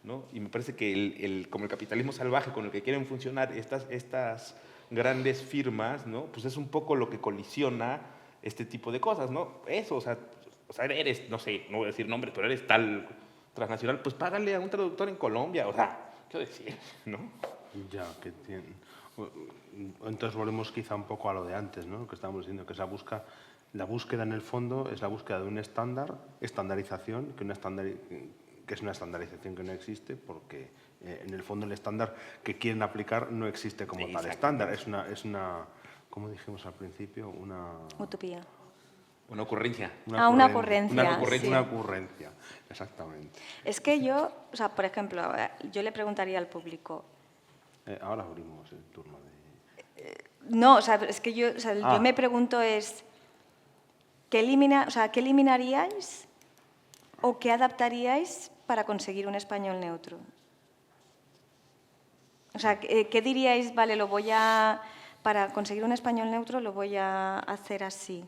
¿no? Y me parece que como el capitalismo salvaje con el que quieren funcionar estas grandes firmas, ¿no? Pues es un poco lo que colisiona este tipo de cosas, ¿no? Eso, o sea, eres, no sé, no voy a decir nombre, pero eres tal transnacional, pues págale a un traductor en Colombia, o sea, ¿qué decir, no? Ya, que entonces volvemos quizá un poco a lo de antes, ¿no? Que estábamos diciendo, que es la búsqueda en el fondo es la búsqueda de un estandarización, que es una estandarización que no existe porque en el fondo el estándar que quieren aplicar no existe como tal estándar, es una, como dijimos al principio, una... Utopía. Una ocurrencia. Una ocurrencia. Una ocurrencia, exactamente. Es que yo, o sea, por ejemplo, yo le preguntaría al público. Ahora abrimos el turno de... No, o sea, es que yo, o sea, yo me pregunto es, ¿qué eliminaríais o qué adaptaríais para conseguir un español neutro? O sea, ¿qué diríais? Vale, para conseguir un español neutro lo voy a hacer así.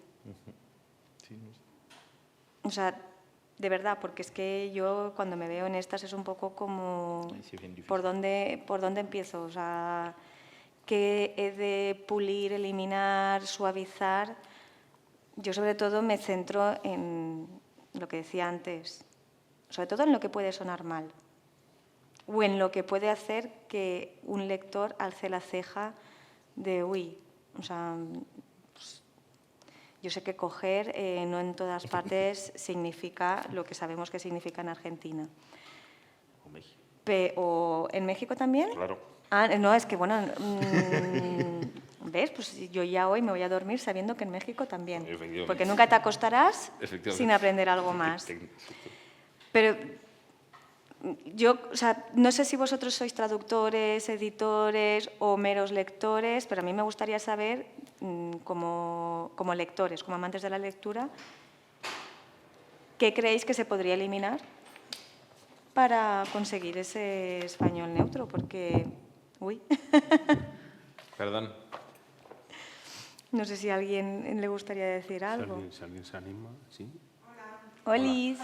O sea, de verdad, porque es que yo cuando me veo en estas es un poco como ¿por dónde empiezo? O sea, ¿qué he de pulir, eliminar, suavizar? Yo sobre todo me centro en lo que decía antes, sobre todo en lo que puede sonar mal o en lo que puede hacer que un lector alce la ceja de uy, o sea, yo sé que coger no en todas partes significa lo que sabemos que significa en Argentina. O México. ¿O en México también? Claro. No, es que bueno, ¿ves? Pues yo ya hoy me voy a dormir sabiendo que en México también. Porque nunca te acostarás sin aprender algo más. Pero yo, o sea, no sé si vosotros sois traductores, editores o meros lectores, pero a mí me gustaría saber, como lectores, como amantes de la lectura, ¿qué creéis que se podría eliminar para conseguir ese español neutro? Porque, uy, Perdón. no sé si a alguien le gustaría decir algo. Si alguien se anima, ¿sí? Hola. Olis.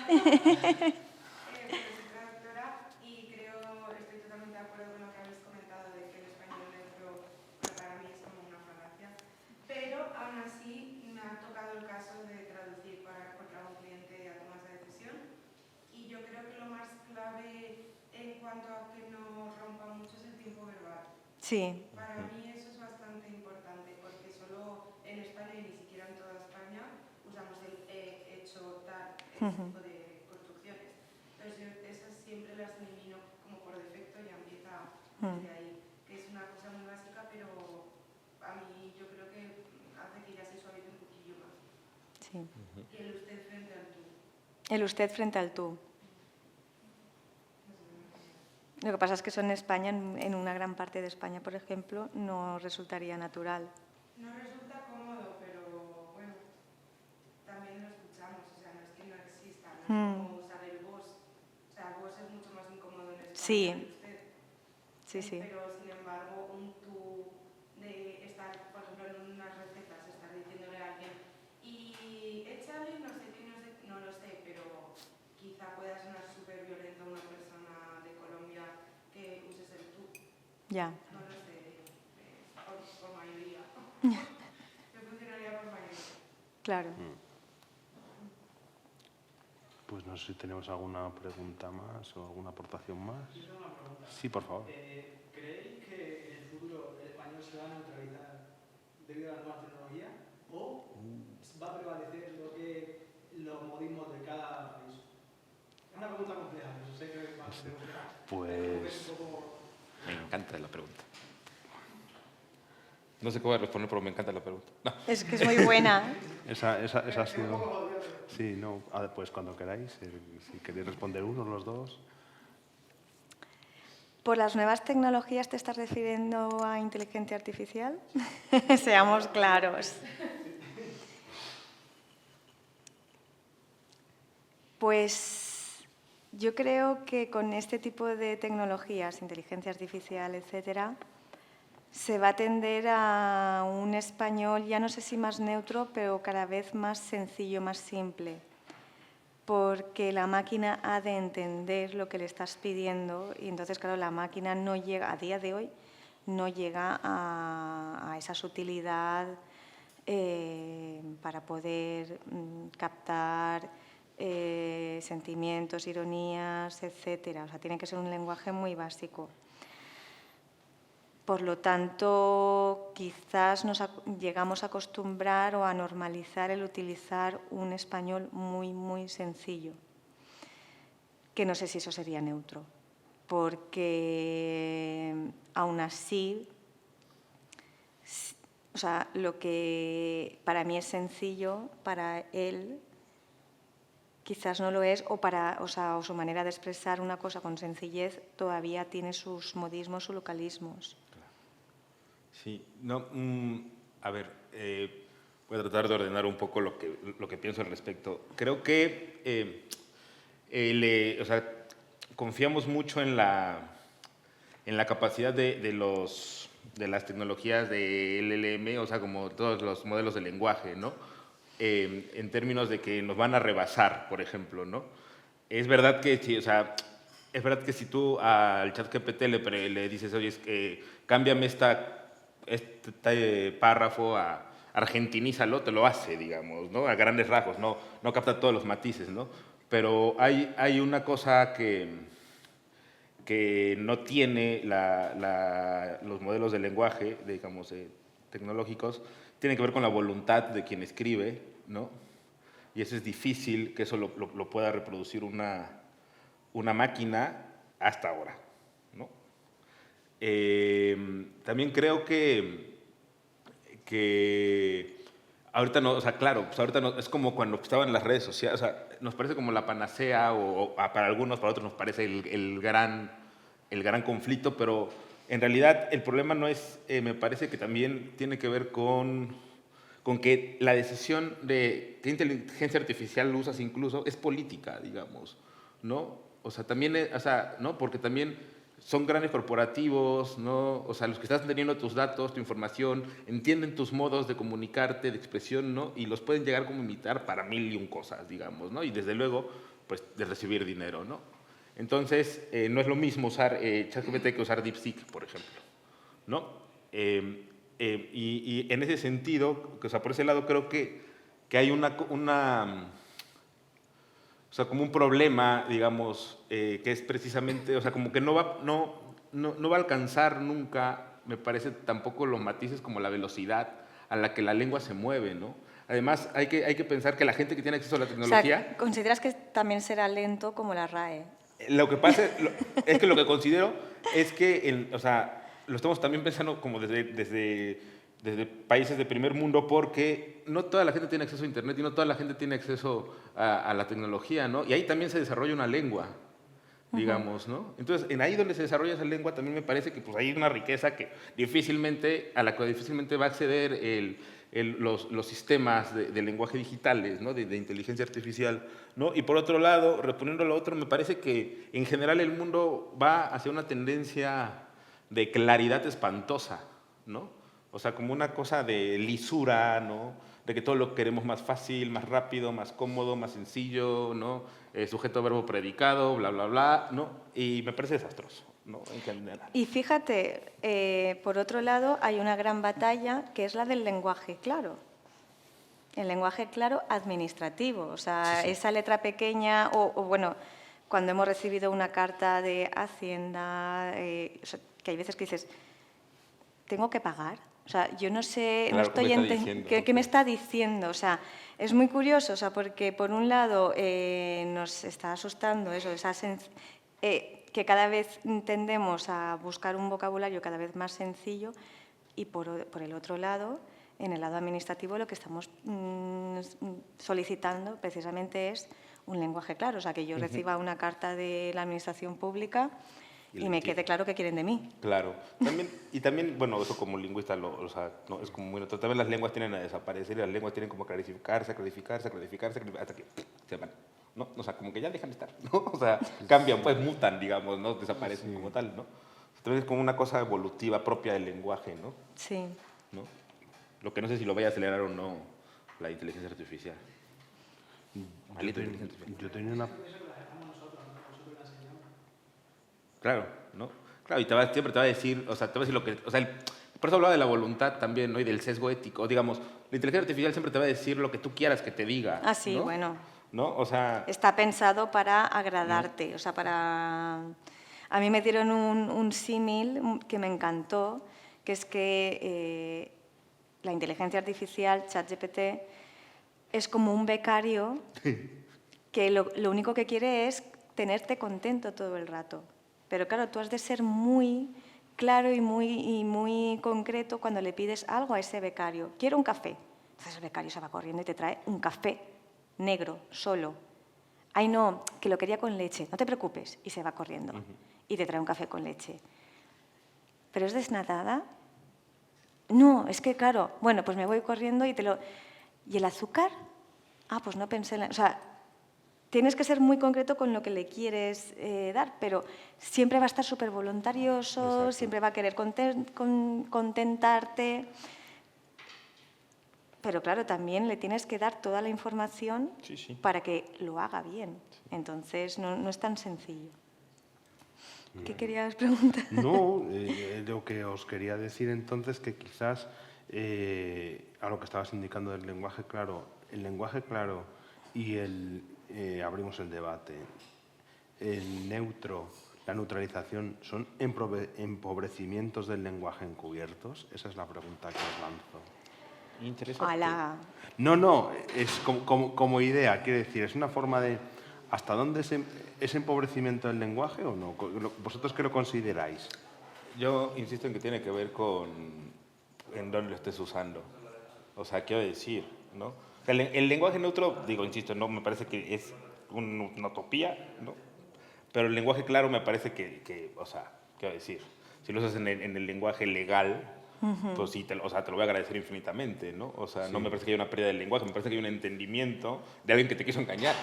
Sí. Para mí eso es bastante importante porque solo en España y ni siquiera en toda España usamos el hecho tal, ese tipo de construcciones. Entonces yo esas siempre las elimino como por defecto y empieza desde ahí, que es una cosa muy básica, pero a mí yo creo que hace que ya se suavice un poquillo más. Sí. Y el usted frente al tú. El usted frente al tú. Lo que pasa es que eso en España, en una gran parte de España, por ejemplo, no resultaría natural. No resulta cómodo, pero bueno, también lo escuchamos, o sea, no es que no exista, no es como usar el vos. O sea, vos es mucho más incómodo en España Sí. que usted. Sí, sí. Pero, sin embargo, un tú de estar, por ejemplo, en unas recetas, estar diciéndole a alguien y échale no sé qué, no lo sé, pero quizá pueda sonar súper violento a una persona de Colombia que uses el tú. Ya. No lo sé, por mayoría. Yo funcionaría por mayoría. Claro. Pues no sé si tenemos alguna pregunta más o alguna aportación más. Yo tengo una pregunta. Sí, por favor. ¿Creéis que en el futuro el español se va a neutralizar debido a la nueva tecnología o va a prevalecer los modismos de cada país? Es una pregunta compleja, pero sé que es bastante compleja. Pues... Me encanta la pregunta. No sé cómo voy a responder, pero me encanta la pregunta. No. Es que es muy buena. Esa ha sido... Sí, no, pues cuando queráis, si queréis responder uno o los dos. ¿Por las nuevas tecnologías te estás refiriendo a inteligencia artificial? Seamos claros. Pues yo creo que con este tipo de tecnologías, inteligencia artificial, etcétera, se va a tender a un español, ya no sé si más neutro, pero cada vez más sencillo, más simple. Porque la máquina ha de entender lo que le estás pidiendo y entonces, claro, la máquina no llega, a día de hoy, no llega a esa sutilidad para poder captar sentimientos, ironías, etcétera. O sea, tiene que ser un lenguaje muy básico. Por lo tanto, quizás nos llegamos a acostumbrar o a normalizar el utilizar un español muy, muy sencillo, que no sé si eso sería neutro, porque aún así, o sea, lo que para mí es sencillo, para él quizás no lo es, o su manera de expresar una cosa con sencillez todavía tiene sus modismos, sus localismos. Sí, no, a ver, voy a tratar de ordenar un poco lo que pienso al respecto. Creo que o sea, confiamos mucho en la capacidad de las tecnologías de LLM, o sea, como todos los modelos de lenguaje, ¿no? En términos de que nos van a rebasar, por ejemplo, ¿no? Es verdad que sí, o sea, es verdad que si tú al ChatGPT le dices, oye, cámbiame este párrafo a argentinízalo, te lo hace, digamos, ¿no? A grandes rasgos, no capta todos los matices, ¿no? Pero hay una cosa que no tiene los modelos de lenguaje, digamos, tecnológicos, tiene que ver con la voluntad de quien escribe, ¿no? Y eso es difícil que eso lo pueda reproducir una máquina hasta ahora, ¿no? También creo que ahorita no, o sea, claro, pues ahorita no, es como cuando estaban las redes sociales, o sea, nos parece como la panacea o para algunos, para otros nos parece el gran conflicto, pero en realidad el problema no es, me parece que también tiene que ver con que la decisión de qué inteligencia artificial usas incluso es política, digamos, ¿no? O sea, también, o sea, ¿no? Porque también son grandes corporativos, ¿no? O sea, los que están teniendo tus datos, tu información, entienden tus modos de comunicarte, de expresión, ¿no? Y los pueden llegar como imitar para 1001 cosas, digamos, ¿no? Y desde luego, pues, de recibir dinero, ¿no? Entonces, no es lo mismo usar ChatGPT que usar DeepSeek, por ejemplo, ¿no? Y en ese sentido, o sea, por ese lado creo que hay o sea, como un problema, digamos, que es precisamente, o sea, como que no va a alcanzar nunca, me parece, tampoco los matices como la velocidad a la que la lengua se mueve, ¿no? Además, hay que pensar que la gente que tiene acceso a la tecnología... O sea, ¿consideras que también será lento como la RAE? Lo que pasa es que lo que considero es que, o sea, lo estamos también pensando como desde países de primer mundo, porque no toda la gente tiene acceso a Internet y no toda la gente tiene acceso a la tecnología, ¿no? Y ahí también se desarrolla una lengua, digamos, ¿no? Entonces, en ahí donde se desarrolla esa lengua también me parece que pues, hay una riqueza a la que difícilmente va a acceder los sistemas de lenguaje digitales, ¿no? de inteligencia artificial, ¿no? Y por otro lado, respondiendo a lo otro, me parece que en general el mundo va hacia una tendencia de claridad espantosa, ¿no? O sea, como una cosa de lisura, ¿no? De que todo lo queremos más fácil, más rápido, más cómodo, más sencillo, ¿no? Sujeto, verbo, predicado, bla, bla, bla, ¿no? Y me parece desastroso, ¿no? En general. Y fíjate, por otro lado, hay una gran batalla que es la del lenguaje claro. El lenguaje claro administrativo, o sea, sí. Esa letra pequeña, bueno, cuando hemos recibido una carta de Hacienda, o sea, que hay veces que dices, ¿tengo que pagar? O sea, yo no sé, claro, no estoy entendiendo qué me está diciendo. O sea, es muy curioso, o sea, porque por un lado nos está asustando eso, que cada vez tendemos a buscar un vocabulario cada vez más sencillo, Y por el otro lado, en el lado administrativo, lo que estamos solicitando precisamente es un lenguaje claro, o sea, que yo reciba una carta de la administración pública y me quede claro qué quieren de mí. Claro. También, bueno, eso como lingüista, o sea, no, es como muy natural. También las lenguas tienen a desaparecer y las lenguas tienen como a clarificarse, hasta que se van, ¿no? O sea, como que ya dejan de estar, ¿no? O sea, cambian, pues mutan, digamos, ¿no? Desaparecen como tal, ¿no? Entonces es como una cosa evolutiva propia del lenguaje, ¿no? Sí. ¿No? Lo que no sé si lo vaya a acelerar o no la inteligencia artificial. Yo tenía una... Claro, ¿no? Claro, y siempre te va a decir, o sea, te va a decir lo que... O sea, por eso hablaba de la voluntad también, ¿no? Y del sesgo ético. Digamos, la inteligencia artificial siempre te va a decir lo que tú quieras que te diga. Ah, sí, ¿no? bueno. ¿No? O sea... Está pensado para agradarte, o sea, para... A mí me dieron un símil que me encantó, que es que la inteligencia artificial, ChatGPT, es como un becario que lo único que quiere es tenerte contento todo el rato. Pero claro, tú has de ser muy claro y muy concreto cuando le pides algo a ese becario. Quiero un café. Entonces el becario se va corriendo y te trae un café negro, solo. Ay, no, que lo quería con leche. No te preocupes. Y se va corriendo. Y te trae un café con leche. ¿Pero es desnatada? No, es que claro, bueno, pues me voy corriendo y te lo... ¿Y el azúcar? Ah, pues no pensé en la... O sea, tienes que ser muy concreto con lo que le quieres dar, pero siempre va a estar súper voluntarioso, Exacto. siempre va a querer contentarte. Pero claro, también le tienes que dar toda la información para que lo haga bien. Entonces, no es tan sencillo. ¿Qué querías preguntar? No, lo que os quería decir entonces que quizás a lo que estabas indicando del lenguaje claro, el lenguaje claro y abrimos el debate, el neutro, la neutralización, ¿son empobrecimientos del lenguaje encubiertos? Esa es la pregunta que os lanzo. Interesante. ¡Hala! No, es como idea, quiero decir, es una forma de... ¿Hasta dónde es empobrecimiento del lenguaje o no? ¿Vosotros qué lo consideráis? Yo insisto en que tiene que ver con en dónde lo estés usando. O sea, quiero decir, ¿no? El lenguaje neutro, digo, insisto, no me parece que es una utopía, ¿no? Pero el lenguaje claro me parece que o sea, quiero decir, si lo usas en el lenguaje legal, pues sí, o sea, te lo voy a agradecer infinitamente, ¿no? O sea, no me parece que haya una pérdida del lenguaje, me parece que hay un entendimiento de alguien que te quiso engañar,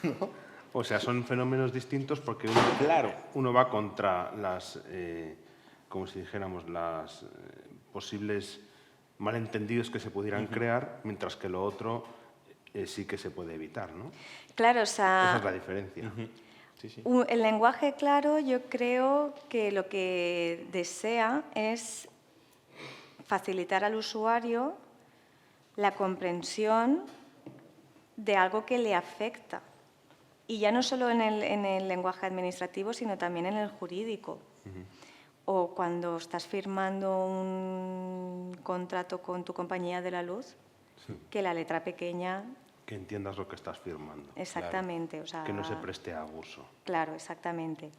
¿no? O sea, son fenómenos distintos porque Claro. uno va contra las, como si dijéramos, las posibles malentendidos que se pudieran crear, mientras que lo otro sí que se puede evitar, ¿no? Claro, o sea... Esa es la diferencia. Sí. El lenguaje claro, yo creo que lo que desea es facilitar al usuario la comprensión de algo que le afecta. Y ya no solo en el lenguaje administrativo, sino también en el jurídico. O cuando estás firmando un contrato con tu compañía de la luz, que la letra pequeña... Que entiendas lo que estás firmando. Exactamente. Claro. O sea, que no se preste a abuso. Claro, exactamente.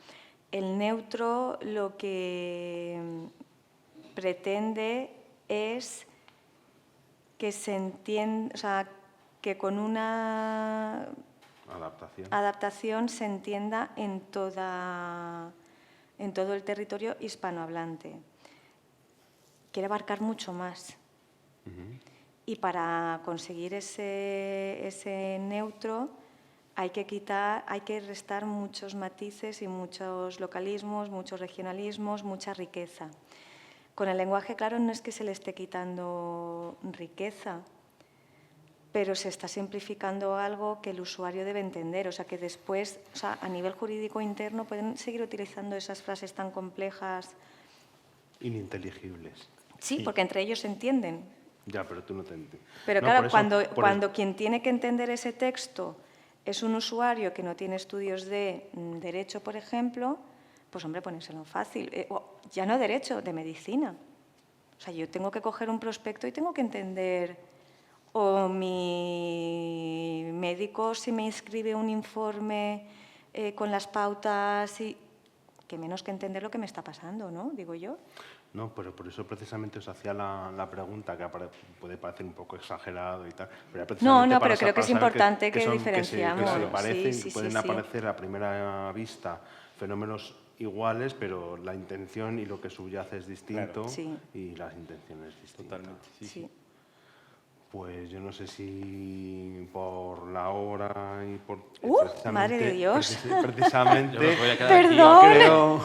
El neutro lo que pretende es que se entienda, o sea, que con una adaptación se entienda en todo el territorio hispanohablante. Quiere abarcar mucho más. Y para conseguir ese neutro hay que restar muchos matices y muchos localismos, muchos regionalismos, mucha riqueza. Con el lenguaje claro no es que se le esté quitando riqueza, pero se está simplificando algo que el usuario debe entender. O sea, que después, o sea, a nivel jurídico interno, pueden seguir utilizando esas frases tan complejas. Ininteligibles. Sí, porque entre ellos se entienden. Ya, pero tú no te entiendes. Pero no, claro, cuando quien tiene que entender ese texto es un usuario que no tiene estudios de derecho, por ejemplo, pues hombre, ponérselo fácil. Ya no derecho, de medicina. O sea, yo tengo que coger un prospecto y tengo que entender, o mi médico si me inscribe un informe con las pautas, qué menos que entender lo que me está pasando, ¿no? Digo yo. No, pero por eso precisamente os hacía la pregunta, que puede parecer un poco exagerado y tal. Pero No, para pero creo que es saber importante que son- diferenciamos. que se parecen, Sí, sí, que sí, pueden sí. aparecer a primera vista fenómenos iguales, pero la intención y lo que subyace es distinto. Claro. Sí. Y las intenciones distintas. Totalmente, sí, Sí. sí. Pues yo no sé si por la hora y por... madre de Dios. Precisamente, Yo me voy a quedar aquí, Perdón.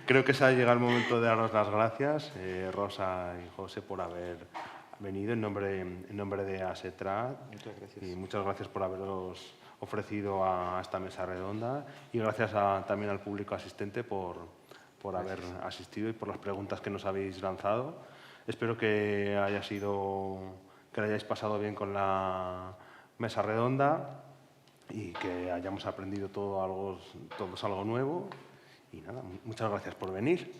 creo que se ha llegado el momento de daros las gracias, Rosa y José, por haber venido en nombre de ASETRAD. Muchas gracias. Y muchas gracias por haberos ofrecido a esta mesa redonda. Y gracias también al público asistente por haber asistido y por las preguntas que nos habéis lanzado. Espero que que lo hayáis pasado bien con la mesa redonda y que hayamos aprendido todos algo nuevo. Y nada, muchas gracias por venir.